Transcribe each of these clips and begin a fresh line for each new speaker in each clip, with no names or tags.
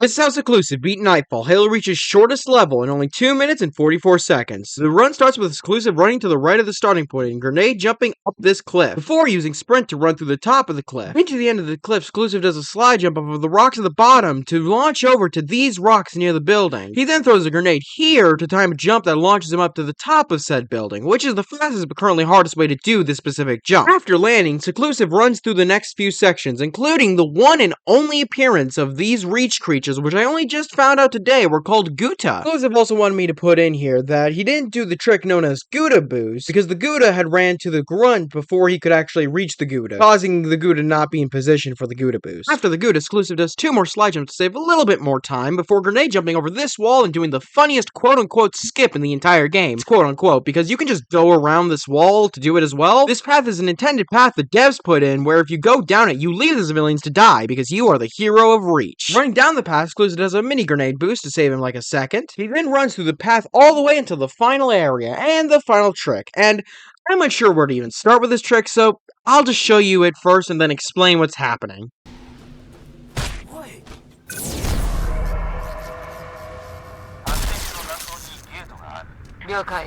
This is how Seclusive beat Nightfall. Halo reaches shortest level in only 2 minutes and 44 seconds. The run starts with Seclusive running to the right of the starting point and Grenade jumping up this cliff, before using Sprint to run through the top of the cliff. Into the end of the cliff, Seclusive does a slide jump over the rocks at the bottom to launch over to these rocks near the building. He then throws a grenade here to time a jump that launches him up to the top of said building, which is the fastest but currently hardest way to do this specific jump. After landing, Seclusive runs through the next few sections, including the one and only appearance of these Reach creatures, which I only just found out today were called Gouda. Seclusive also wanted me to put in here that he didn't do the trick known as Gouda boost, because the Gouda had ran to the grunt before he could actually reach the Gouda, causing the Gouda not be in position for the Gouda boost. After the Gouda, Seclusive does 2 more slide jumps to save a little bit more time before grenade jumping over this wall and doing the funniest quote-unquote skip in the entire game. It's quote-unquote, because you can just go around this wall to do it as well. This path is an intended path the devs put in, where if you go down it, you leave the civilians to die, because you are the hero of Reach. Running down the path, Seclusive does a mini grenade boost to save him like a second. He then runs through the path all the way until the final area and the final trick. And I'm unsure where to even start with this trick, so I'll just show you it first and then explain what's happening.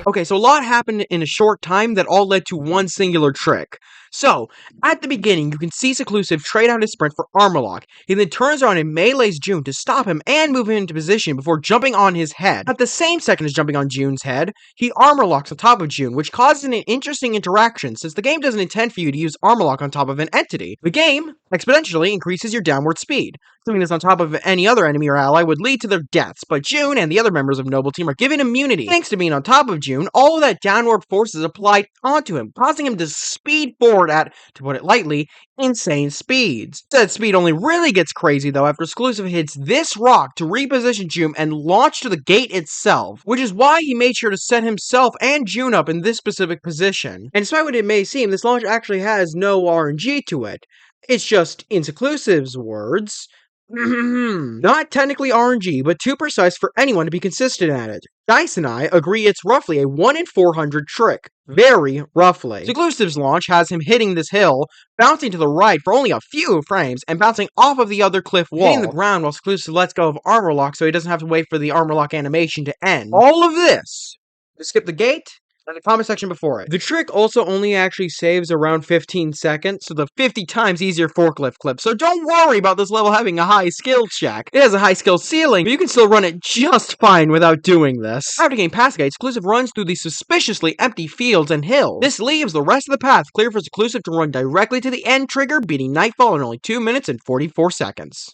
Okay, so a lot happened in a short time that all led to one singular trick. So, at the beginning, you can see Seclusive trade out his sprint for armor lock. He then turns around and melees June to stop him and move him into position before jumping on his head. At the same second as jumping on June's head, he armor locks on top of June, which causes an interesting interaction since the game doesn't intend for you to use armor lock on top of an entity. The game exponentially increases your downward speed. Doing this on top of any other enemy or ally would lead to their deaths, but June and the other members of Noble Team are given immunity. Thanks to being on top of June, all of that downward force is applied onto him, causing him to speed forward at, to put it lightly, insane speeds. That speed only really gets crazy though after Seclusive hits this rock to reposition June and launch to the gate itself, which is why he made sure to set himself and June up in this specific position. And despite what it may seem, this launch actually has no RNG to it. It's just, in Seclusive's words, not technically RNG, but too precise for anyone to be consistent at it. Dice and I agree it's roughly a 1 in 400 trick. Very roughly. Seclusive's launch has him hitting this hill, bouncing to the right for only a few frames, and bouncing off of the other cliff wall, hitting the ground while Seclusive lets go of armor lock so he doesn't have to wait for the armor lock animation to end. All of this to skip the gate and the comment section before it. The trick also only actually saves around 15 seconds, so the 50 times easier forklift clip. So don't worry about this level having a high skill check. It has a high skill ceiling, but you can still run it just fine without doing this. After getting past the gate, Seclusive runs through these suspiciously empty fields and hills. This leaves the rest of the path clear for Seclusive to run directly to the end trigger, beating Nightfall in only 2 minutes and 44 seconds.